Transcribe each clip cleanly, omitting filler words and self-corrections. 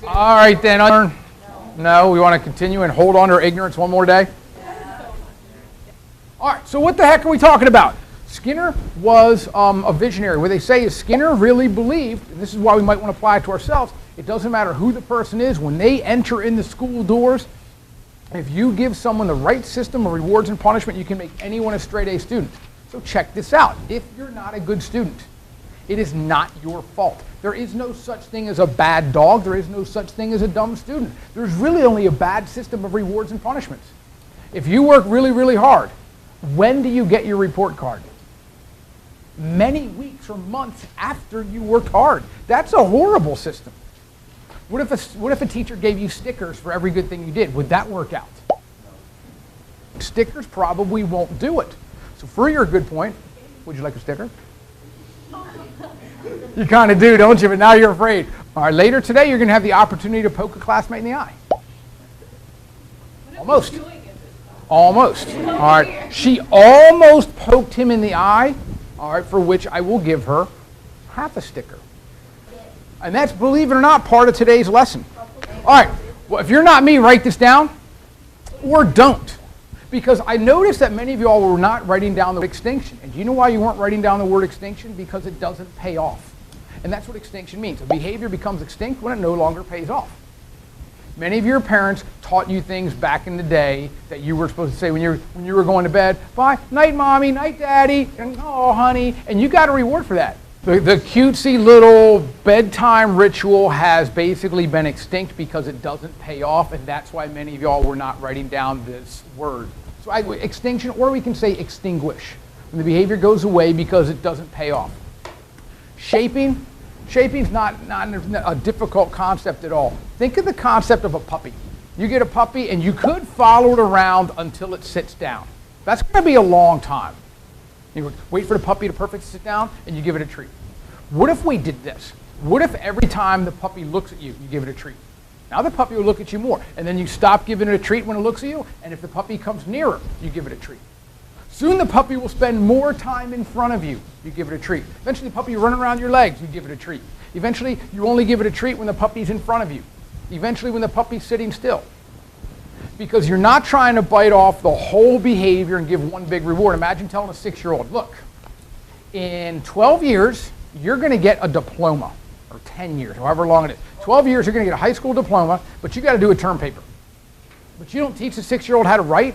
All right, then. No, we want to continue and hold on to our ignorance one more day. All right, so what the heck are we talking about? Skinner was a visionary. What they say is Skinner really believed, and this is why we might want to apply it to ourselves, it doesn't matter who the person is, when they enter in the school doors, if you give someone the right system of rewards and punishment, you can make anyone a straight A student. So check this out. If you're not a good student, it is not your fault. There is no such thing as a bad dog. There is no such thing as a dumb student. There's really only a bad system of rewards and punishments. If you work really, really hard, when do you get your report card? Many weeks or months after you worked hard. That's a horrible system. What if a teacher gave you stickers for every good thing you did? Would that work out? Stickers probably won't do it. So for your good point, would you like a sticker? You kind of do, don't you? But now you're afraid. All right, later today, you're going to have the opportunity to poke a classmate in the eye. Almost. Almost. All right. She almost poked him in the eye, all right, for which I will give her half a sticker. And that's, believe it or not, part of today's lesson. All right. Well, if you're not me, write this down or don't. Because I noticed that many of you all were not writing down the word extinction. And do you know why you weren't writing down the word extinction? Because it doesn't pay off. And that's what extinction means. A behavior becomes extinct when it no longer pays off. Many of your parents taught you things back in the day that you were supposed to say when you were going to bed. Bye, night mommy, night daddy, and oh honey, and you got a reward for that. The cutesy little bedtime ritual has basically been extinct because it doesn't pay off, and that's why many of y'all were not writing down this word. So extinction, or we can say extinguish. When the behavior goes away because it doesn't pay off. Shaping's not a difficult concept at all. Think of the concept of a puppy. You get a puppy and you could follow it around until it sits down. That's going to be a long time. You wait for the puppy to perfectly sit down and you give it a treat. What if we did this? What if every time the puppy looks at you, you give it a treat? Now the puppy will look at you more, and then you stop giving it a treat when it looks at you, and if the puppy comes nearer, you give it a treat. Soon the puppy will spend more time in front of you. You give it a treat. Eventually the puppy will run around your legs. You give it a treat. Eventually you only give it a treat when the puppy's in front of you. Eventually when the puppy's sitting still. Because you're not trying to bite off the whole behavior and give one big reward. Imagine telling a 6-year-old, look, in 12 years, you're going to get a diploma. Or 10 years, however long it is. 12 years, you're going to get a high school diploma, but you got to do a term paper. But you don't teach a 6-year-old how to write.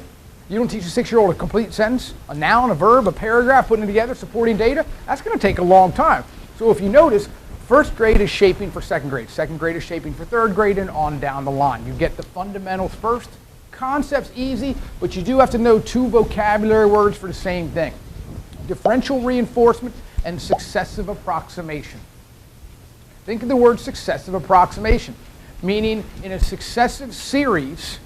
You don't teach a 6-year-old a complete sentence, a noun, a verb, a paragraph, putting it together, supporting data. That's going to take a long time. So if you notice, first grade is shaping for second grade. Second grade is shaping for third grade, and on down the line. You get the fundamentals first. Concept's easy, but you do have to know 2 vocabulary words for the same thing. Differential reinforcement and successive approximation. Think of the word successive approximation, meaning in a successive series,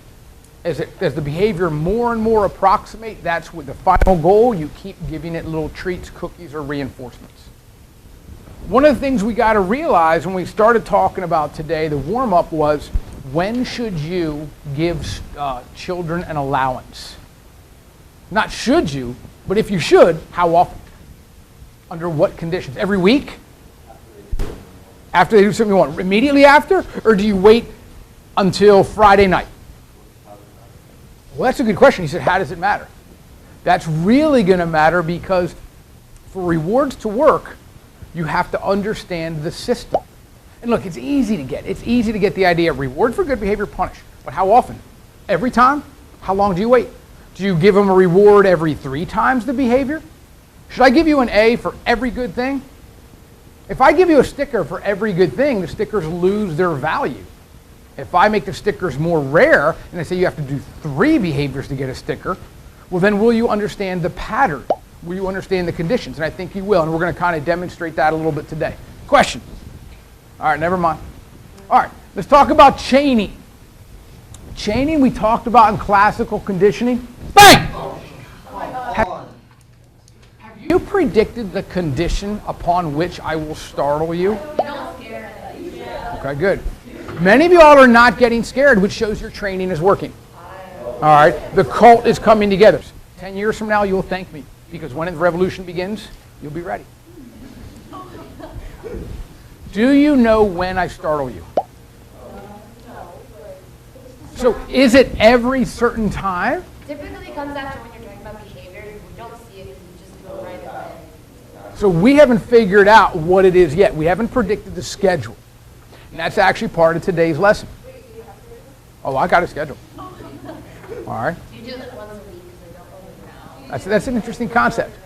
as the behavior more and more approximate, that's with the final goal. You keep giving it little treats, cookies, or reinforcements. One of the things we got to realize when we started talking about today, the warm-up was, when should you give children an allowance? Not should you, but if you should, how often? Under what conditions? Every week? After they do something you want? Immediately after? Or do you wait until Friday night? Well, that's a good question. He said, how does it matter? That's really going to matter because for rewards to work, you have to understand the system. And look, it's easy to get. It's easy to get the idea of reward for good behavior, punish. But how often? Every time? How long do you wait? Do you give them a reward every 3 times the behavior? Should I give you an A for every good thing? If I give you a sticker for every good thing, the stickers lose their value. If I make the stickers more rare, and I say you have to do 3 behaviors to get a sticker, well then will you understand the pattern? Will you understand the conditions? And I think you will, and we're going to kind of demonstrate that a little bit today. Question? All right, never mind. All right, let's talk about chaining. Chaining we talked about in classical conditioning. Bang! Have you predicted the condition upon which I will startle you? Okay, good. Many of you all are not getting scared, which shows your training is working. All right, the cult is coming together. 10 years from now, you'll thank me, because when the revolution begins, you'll be ready. Do you know when I startle you? So is it every certain time? Typically it comes after when you're talking about behavior. You don't see it because you just go right away. So we haven't figured out what it is yet. We haven't predicted the schedule. And that's actually part of today's lesson. Oh, I got a schedule. All right. You do it once a week because I don't always know. That's an interesting concept.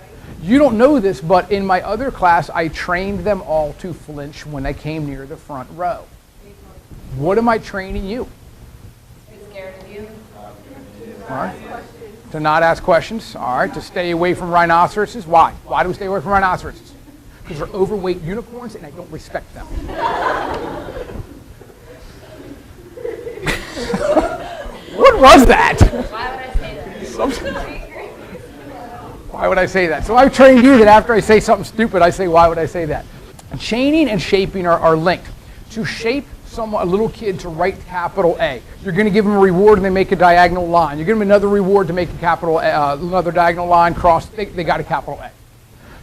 You don't know this, but in my other class, I trained them all to flinch when they came near the front row. What am I training you? Be scared of you. All right. To not ask questions. All right. To stay away from rhinoceroses. Why? Why do we stay away from rhinoceroses? Because they're overweight unicorns and I don't respect them. What was that? Why would I say that? Why would I say that? So I've trained you that after I say something stupid, I say, why would I say that? Chaining and shaping are linked. To shape a little kid to write capital A, you're going to give them a reward and they make a diagonal line. You give them another reward to make a another diagonal line cross, they got a capital A.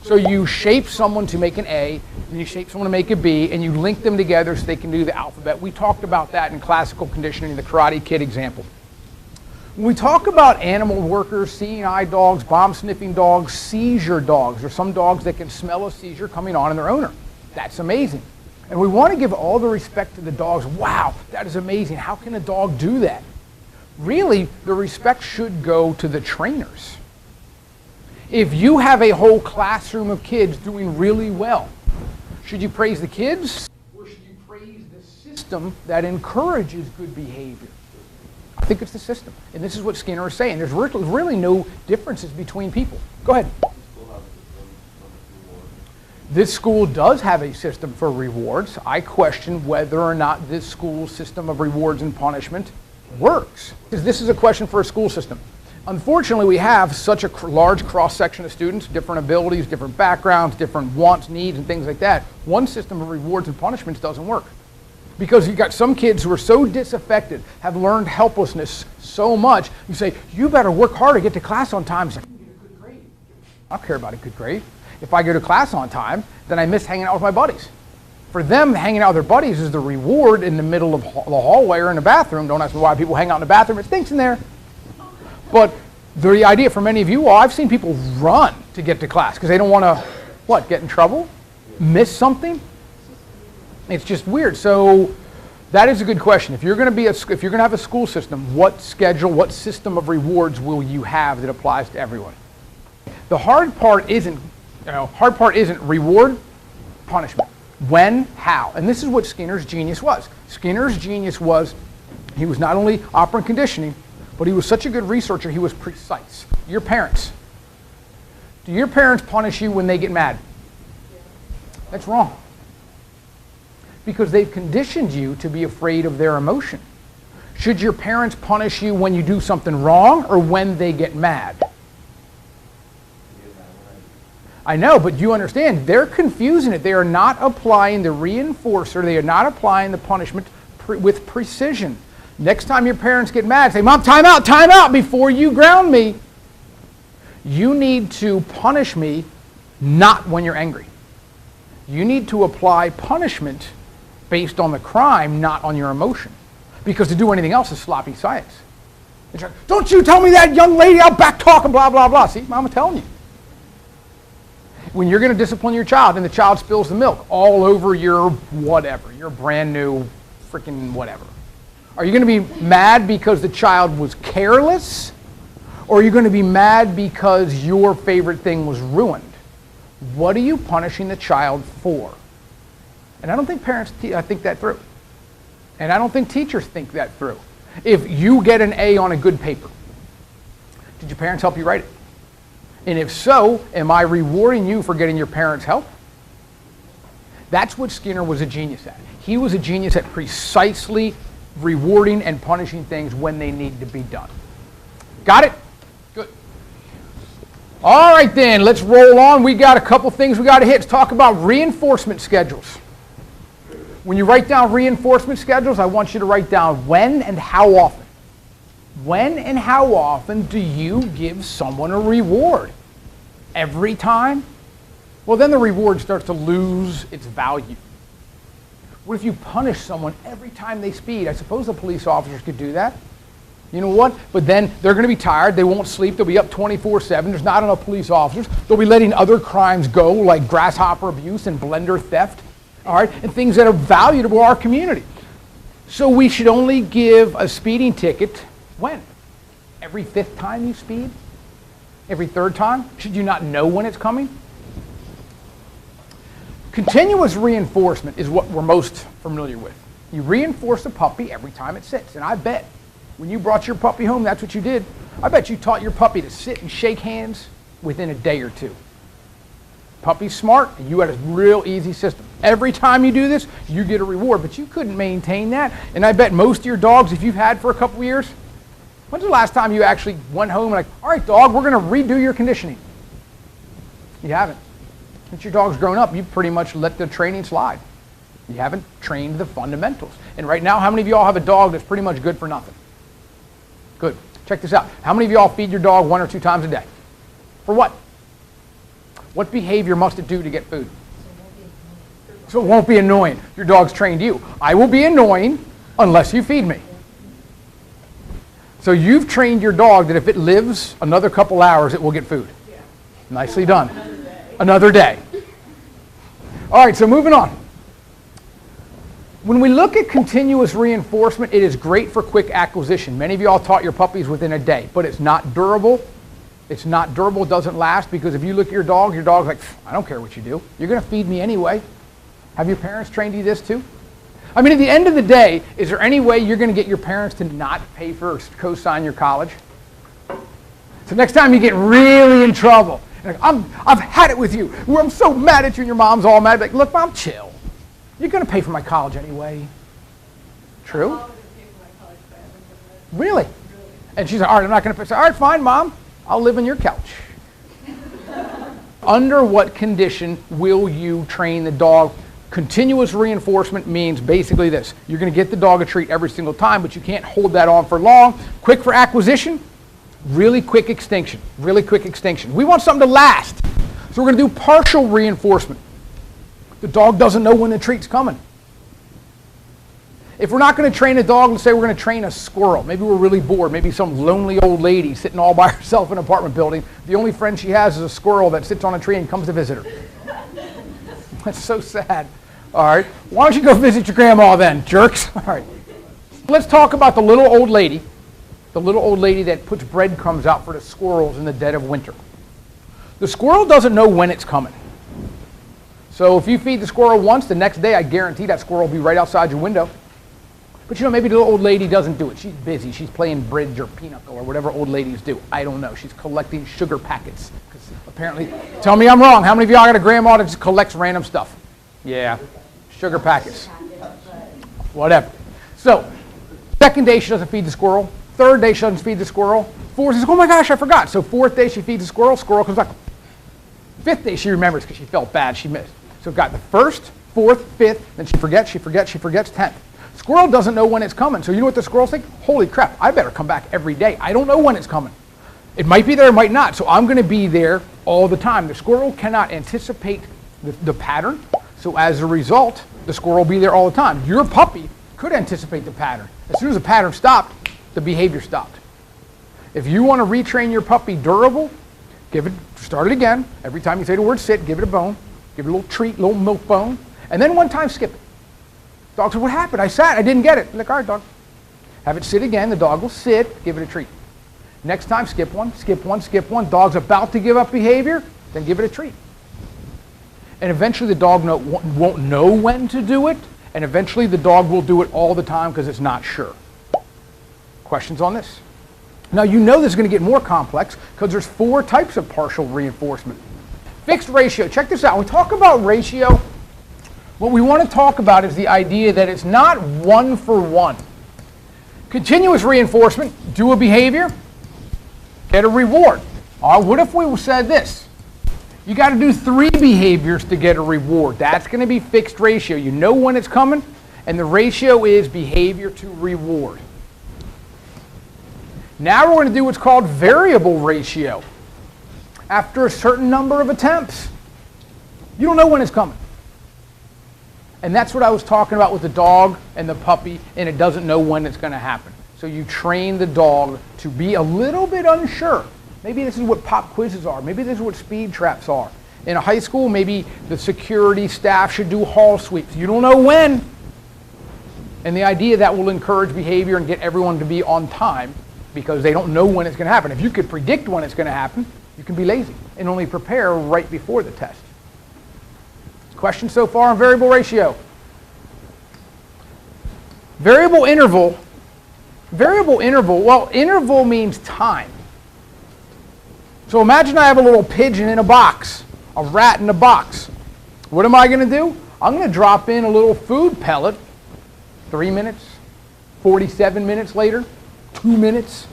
So you shape someone to make an A, and you shape someone to make a B, and you link them together so they can do the alphabet. We talked about that in classical conditioning, the Karate Kid example. When we talk about animal workers, seeing eye dogs, bomb sniffing dogs, seizure dogs, there's some dogs that can smell a seizure coming on in their owner. That's amazing. And we want to give all the respect to the dogs. Wow, that is amazing. How can a dog do that? Really, the respect should go to the trainers. If you have a whole classroom of kids doing really well, should you praise the kids or should you praise the system that encourages good behavior? I think it's the system. And this is what Skinner is saying. There's really no differences between people. Go ahead. This school does have a system for rewards. I question whether or not this school's system of rewards and punishment works. Because this is a question for a school system. Unfortunately, we have such a large cross-section of students, different abilities, different backgrounds, different wants, needs, and things like that. One system of rewards and punishments doesn't work. Because you've got some kids who are so disaffected, have learned helplessness so much, you say, you better work harder, get to class on time. It's like, get a good grade. I don't care about a good grade. If I go to class on time, then I miss hanging out with my buddies. For them, hanging out with their buddies is the reward in the middle of the hallway or in the bathroom. Don't ask me why people hang out in the bathroom. It stinks in there. But the idea for many of you, I've seen people run to get to class because they don't want to, what, get in trouble? Miss something? It's just weird. So that is a good question. If you're going to have a school system, what schedule, what system of rewards will you have that applies to everyone? The hard part isn't reward, punishment. When, how. And this is what Skinner's genius was. Skinner's genius was, he was not only operant conditioning, but he was such a good researcher, he was precise. Your parents. Do your parents punish you when they get mad? That's wrong. Because they've conditioned you to be afraid of their emotion. Should your parents punish you when you do something wrong or when they get mad? I know, but you understand, they're confusing it. They are not applying the reinforcer. They are not applying the punishment with precision. Next time your parents get mad, say, Mom, time out before you ground me. You need to punish me not when you're angry. You need to apply punishment based on the crime, not on your emotion. Because to do anything else is sloppy science. It's like, don't you tell me that, young lady, I'll back talk and blah, blah, blah. See, Mama's telling you. When you're going to discipline your child and the child spills the milk all over your whatever, your brand new freaking whatever. Are you going to be mad because the child was careless? Or are you going to be mad because your favorite thing was ruined? What are you punishing the child for? And I don't think parents think that through. And I don't think teachers think that through. If you get an A on a good paper, did your parents help you write it? And if so, am I rewarding you for getting your parents' help? That's what Skinner was a genius at. He was a genius at precisely rewarding and punishing things when they need to be done. Got it? Good. All right then, let's roll on. We got a couple things we got to hit. Let's talk about reinforcement schedules. When you write down reinforcement schedules, I want you to write down when and how often. When and how often do you give someone a reward? Every time? Well, then the reward starts to lose its value. What if you punish someone every time they speed? I suppose the police officers could do that. You know what? But then they're going to be tired. They won't sleep. They'll be up 24/7. There's not enough police officers. They'll be letting other crimes go, like grasshopper abuse and blender theft, all right, and things that are valuable to our community. So we should only give a speeding ticket when? Every 5th time you speed? Every 3rd time? Should you not know when it's coming? Continuous reinforcement is what we're most familiar with. You reinforce a puppy every time it sits, and I bet when you brought your puppy home, that's what you did. I bet you taught your puppy to sit and shake hands within a day or 2. Puppy's smart, and you had a real easy system. Every time you do this, you get a reward, but you couldn't maintain that. And I bet most of your dogs, if you've had for a couple years, when's the last time you actually went home and like, all right, dog, we're going to redo your conditioning? You haven't. Since your dog's grown up, you've pretty much let the training slide. You haven't trained the fundamentals. And right now, how many of y'all have a dog that's pretty much good for nothing? Good. Check this out. How many of y'all feed your dog 1 or 2 times a day? For what? What behavior must it do to get food? So it won't be annoying. Your dog's trained you. I will be annoying unless you feed me. So you've trained your dog that if it lives another couple hours, it will get food. Nicely done. Another day. All right, so moving on. When we look at continuous reinforcement, it is great for quick acquisition. Many of y'all taught your puppies within a day, but it's not durable. It's not durable, it doesn't last, because if you look at your dog's like, I don't care what you do. You're going to feed me anyway. Have your parents trained you this too? I mean, at the end of the day, is there any way you're going to get your parents to not pay for or co-sign your college? So next time you get really in trouble, like, I've had it with you. I'm so mad at you, and your mom's all mad. Like, look, Mom, chill. You're going to pay for my college anyway. True? Really? And she's like, all right, I'm not going to pay. All right, fine, Mom. I'll live on your couch. Under what condition will you train the dog? Continuous reinforcement means basically this. You're going to get the dog a treat every single time, but you can't hold that on for long. Quick for acquisition, really quick extinction. Really quick extinction. We want something to last. So we're going to do partial reinforcement. The dog doesn't know when the treat's coming. If we're not going to train a dog, let's say we're going to train a squirrel. Maybe we're really bored. Maybe some lonely old lady sitting all by herself in an apartment building. The only friend she has is a squirrel that sits on a tree and comes to visit her. That's so sad. All right. Why don't you go visit your grandma then, jerks? All right. Let's talk about the little old lady. The little old lady that puts breadcrumbs out for the squirrels in the dead of winter. The squirrel doesn't know when it's coming. So if you feed the squirrel once, the next day I guarantee that squirrel will be right outside your window. But you know, maybe the little old lady doesn't do it. She's busy. She's playing bridge or pinochle or whatever old ladies do. I don't know. She's collecting sugar packets. Because apparently, tell me I'm wrong. How many of y'all got a grandma that just collects random stuff? Yeah, sugar packets. Whatever. So, second day she doesn't feed the squirrel. Third day she doesn't feed the squirrel. Fourth, she says, oh my gosh, I forgot. So 4th day she feeds the squirrel. Squirrel comes back. 5th day she remembers because she felt bad. She missed. So got the 1st, 4th, 5th, then she forgets, 10th. Squirrel doesn't know when it's coming. So you know what the squirrels think? Holy crap, I better come back every day. I don't know when it's coming. It might be there, it might not. So I'm going to be there all the time. The squirrel cannot anticipate the pattern. So as a result, the squirrel will be there all the time. Your puppy could anticipate the pattern. As soon as the pattern stopped, the behavior stopped. If you want to retrain your puppy durable, start it again. Every time you say the word sit, give it a bone. Give it a little treat, a little milk bone. And then one time skip it. Dog says, what happened? I sat, I didn't get it. Like, all right, dog. Have it sit again. The dog will sit, give it a treat. Next time, skip one, skip one, skip one. Dog's about to give up behavior, then give it a treat. And eventually the dog won't know when to do it, and eventually the dog will do it all the time because it's not sure. Questions on this? Now you know this is going to get more complex because there's 4 types of partial reinforcement. Fixed ratio. Check this out. When we talk about ratio, what we want to talk about is the idea that it's not 1 for 1. Continuous reinforcement, do a behavior, get a reward. What if we said this? You got to do 3 behaviors to get a reward. That's going to be fixed ratio. You know when it's coming, and the ratio is behavior to reward. Now we're going to do what's called variable ratio. After a certain number of attempts, you don't know when it's coming. And that's what I was talking about with the dog and the puppy, and it doesn't know when it's going to happen. So you train the dog to be a little bit unsure. Maybe this is what pop quizzes are. Maybe this is what speed traps are. In a high school, maybe the security staff should do hall sweeps. You don't know when. And the idea that will encourage behavior and get everyone to be on time because they don't know when it's going to happen. If you could predict when it's going to happen, you can be lazy and only prepare right before the test. Questions so far on variable ratio? Variable interval. Variable interval, well, interval means time. So imagine I have a little pigeon in a box, a rat in a box. What am I going to do? I'm going to drop in a little food pellet, 3 minutes, 47 minutes later, 2 minutes.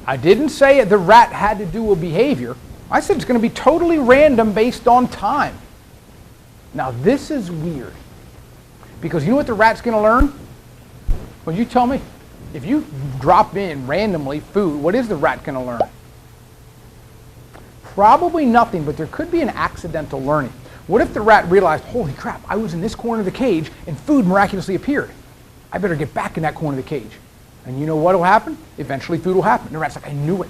I didn't say the rat had to do a behavior. I said it's going to be totally random based on time. Now this is weird. Because you know what the rat's going to learn? Well, you tell me. If you drop in randomly food, what is the rat going to learn? Probably nothing, but there could be an accidental learning. What if the rat realized, holy crap, I was in this corner of the cage and food miraculously appeared. I better get back in that corner of the cage. And you know what will happen? Eventually food will happen. And the rat's like, I knew it.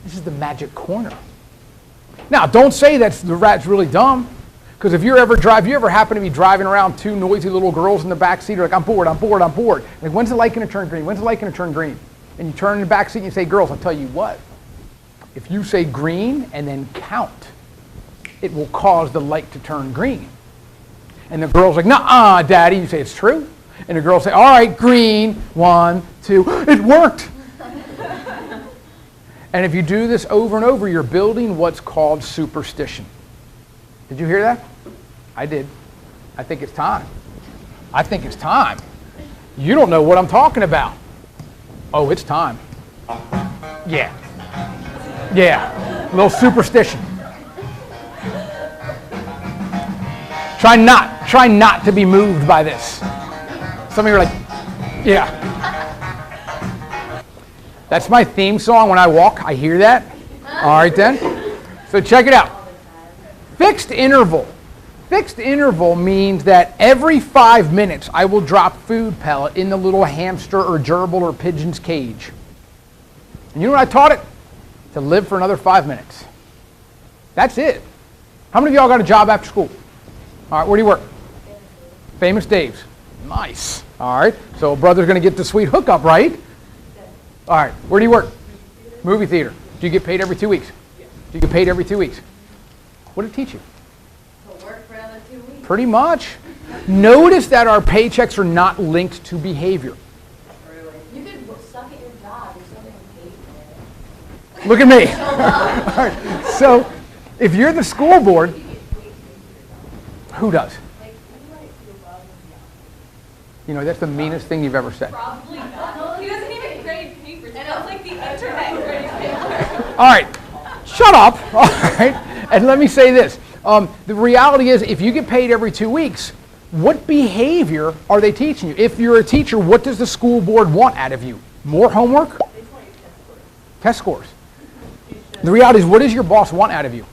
This is the magic corner. Now, don't say that the rat's really dumb. Because if you ever happen to be driving around two noisy little girls in the back seat, you're like, I'm bored, I'm bored, I'm bored. Like, when's the light going to turn green? When's the light going to turn green? And you turn in the back seat and you say, girls, I'll tell you what. If you say green and then count, it will cause the light to turn green. And the girl's like, nuh-uh, Daddy. You say, it's true. And the girls say, all right, green, 1, 2. It worked. And if you do this over and over, you're building what's called superstition. Did you hear that? I did. I think it's time. I think it's time. You don't know what I'm talking about. Oh, it's time. Yeah. Yeah. A little superstition. Try not to be moved by this. Some of you are like, yeah. That's my theme song when I walk. I hear that. All right then. So check it out. Fixed interval. Fixed interval means that every 5 minutes I will drop food pellet in the little hamster or gerbil or pigeon's cage. And you know what I taught it? To live for another 5 minutes. That's it. How many of y'all got a job after school? All right, where do you work? Famous Dave's. Nice. All right, so brother's going to get the sweet hookup, right? All right, where do you work? Movie theater. Do you get paid every 2 weeks? Do you get paid every 2 weeks? What did it teach you? To work for another 2 weeks. Pretty much. Notice that our paychecks are not linked to behavior. You could suck at your job if something paid for it. Look at me. All right. So if you're the school board, who does? You know, that's the meanest thing you've ever said. Probably not. He doesn't even grade papers. And it's like the internet grade papers. All right. Shut up. All right. And let me say this. The reality is, if you get paid every 2 weeks, what behavior are they teaching you? If you're a teacher, what does the school board want out of you? More homework? Test scores. The reality is, what does your boss want out of you?